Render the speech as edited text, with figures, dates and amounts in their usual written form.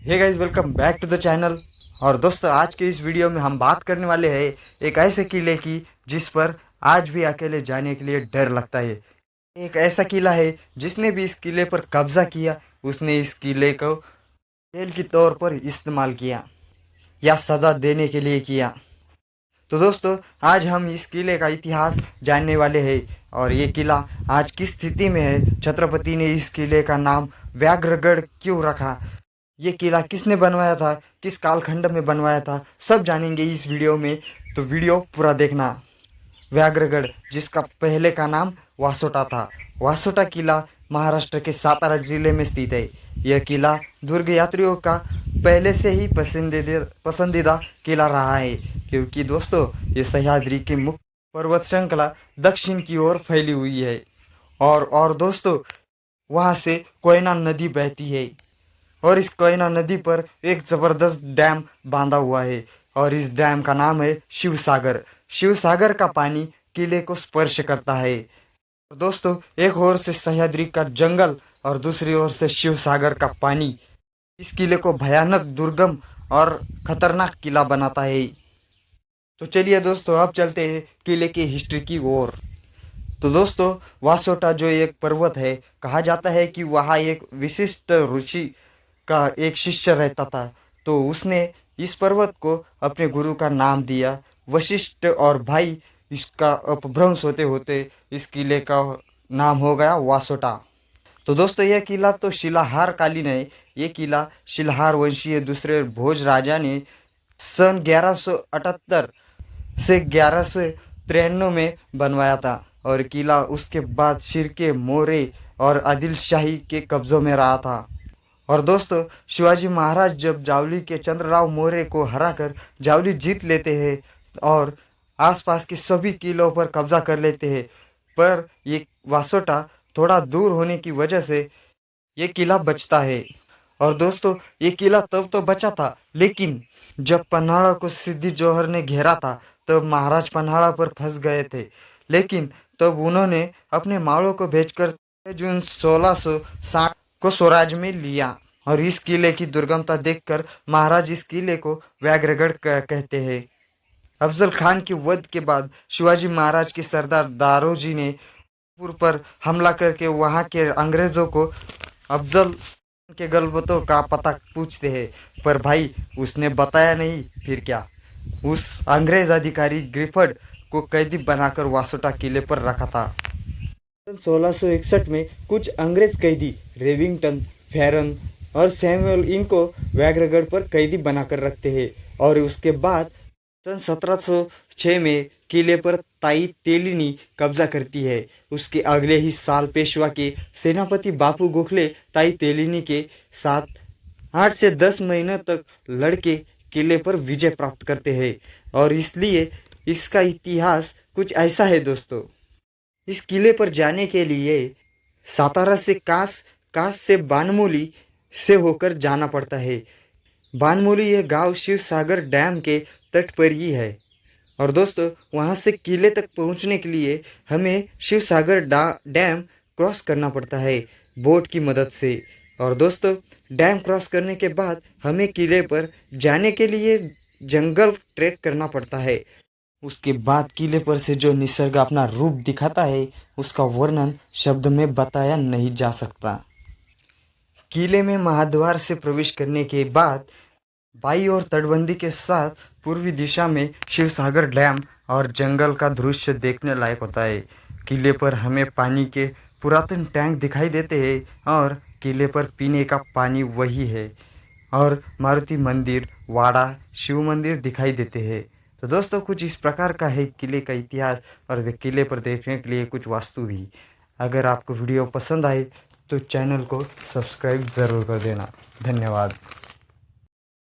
Hey guys, welcome back to the channel. और दोस्तों, आज के इस वीडियो में हम बात करने वाले हैं एक ऐसे किले की जिस पर आज भी अकेले जाने के लिए डर लगता है। एक ऐसा किला है जिसने भी इस किले पर कब्जा किया, उसने इस किले को खेल के तौर पर इस्तेमाल किया या सजा देने के लिए किया। तो दोस्तों, आज हम इस किले का इतिहास जानने वाले हैं और ये किला आज किस स्थिति में है। छत्रपति ने इस किले का नाम व्याघ्रगढ़ क्यों रखा, ये किला किसने बनवाया था, किस कालखंड में बनवाया था, सब जानेंगे इस वीडियो में। तो वीडियो पूरा देखना। व्याघ्रगढ़, जिसका पहले का नाम वासोटा था। वासोटा किला महाराष्ट्र के सातारा जिले में स्थित है। यह किला दुर्ग यात्रियों का पहले से ही पसंदीदा किला रहा है, क्योंकि दोस्तों ये सह्याद्री की मुख्य पर्वत श्रृंखला दक्षिण की ओर फैली हुई है। और दोस्तों, वहाँ से कोयना नदी बहती है और इस कोयना नदी पर एक जबरदस्त डैम बांधा हुआ है और इस डैम का नाम है शिव सागर। शिव सागर का पानी किले को स्पर्श करता है। दोस्तों, एक ओर से सह्याद्री का जंगल और दूसरी ओर से शिव सागर का पानी इस किले को भयानक, दुर्गम और खतरनाक किला बनाता है। तो चलिए दोस्तों, अब चलते हैं किले की हिस्ट्री की ओर। तो दोस्तों, वासोटा जो एक पर्वत है, कहा जाता है कि वहाँ एक विशिष्ट ऋषि का एक शिष्य रहता था। तो उसने इस पर्वत को अपने गुरु का नाम दिया वशिष्ठ, और भाई इसका अपभ्रंश होते होते इस किले का नाम हो गया वासोटा। तो दोस्तों, यह किला तो शिलाहार कालीन है। ये किला शिलाहार वंशीय दूसरे भोज राजा ने सन 1178 से 1193 में बनवाया था और किला उसके बाद शिर्के, मोरे और आदिल शाही के कब्जों में रहा था। और दोस्तों, शिवाजी महाराज जब जावली के चंद्रराव मौर्य को हराकर जावली जीत लेते हैं और आसपास के सभी किलों पर कब्जा कर लेते हैं, पर ये वासोटा थोड़ा दूर होने की वजह से ये किला बचता है। और दोस्तों, ये किला तब तो बचा था, लेकिन जब पन्हाड़ा को सिद्दी जोहर ने घेरा था तब महाराज पन्हाड़ा पर फंस गए थे। लेकिन तब उन्होंने अपने मालों को भेजकर 6 जून 1660 को स्वराज में लिया। और इस किले की दुर्गमता देखकर महाराज इस किले को व्याघ्रगढ़ कहते हैं। अफजल खान के वध के बाद शिवाजी महाराज के सरदार दारोजी ने पुर पर हमला करके वहां के अंग्रेजों को अफजल के गलबतों का पता पूछते हैं, पर भाई उसने बताया नहीं। फिर क्या, उस अंग्रेज अधिकारी ग्रिफर्ड को कैदी बनाकर वासोटा किले पर रखा था। 1661 में कुछ अंग्रेज कैदी रेविंगटन, फेरन और सैमुअल इनको व्याघ्रगढ़ पर कैदी बनाकर रखते हैं। और उसके बाद सन 1706 में किले पर ताई तेलिनी कब्जा करती है। उसके अगले ही साल पेशवा के सेनापति बापू गोखले ताई तेलिनी के साथ 8 से 10 महीनों तक लड़के किले पर विजय प्राप्त करते हैं। और इसलिए इसका इतिहास कुछ ऐसा है दोस्तों। इस किले पर जाने के लिए सातारा से कास, कास से बानमूली से होकर जाना पड़ता है। बानमूली यह गांव शिव सागर डैम के तट पर ही है। और दोस्तों, वहां से किले तक पहुंचने के लिए हमें शिव सागर डैम क्रॉस करना पड़ता है बोट की मदद से। और दोस्तों, डैम क्रॉस करने के बाद हमें किले पर जाने के लिए जंगल ट्रैक करना पड़ता है। उसके बाद किले पर से जो निसर्ग अपना रूप दिखाता है, उसका वर्णन शब्द में बताया नहीं जा सकता। किले में महाद्वार से प्रवेश करने के बाद बाई और तटबंदी के साथ पूर्वी दिशा में शिवसागर डैम और जंगल का दृश्य देखने लायक होता है। किले पर हमें पानी के पुरातन टैंक दिखाई देते हैं और किले पर पीने का पानी वही है। और मारुति मंदिर, वाड़ा, शिव मंदिर दिखाई देते हैं। तो दोस्तों, कुछ इस प्रकार का है किले का इतिहास और किले पर देखने के लिए कुछ वास्तु भी। अगर आपको वीडियो पसंद आए तो चैनल को सब्सक्राइब ज़रूर कर देना। धन्यवाद।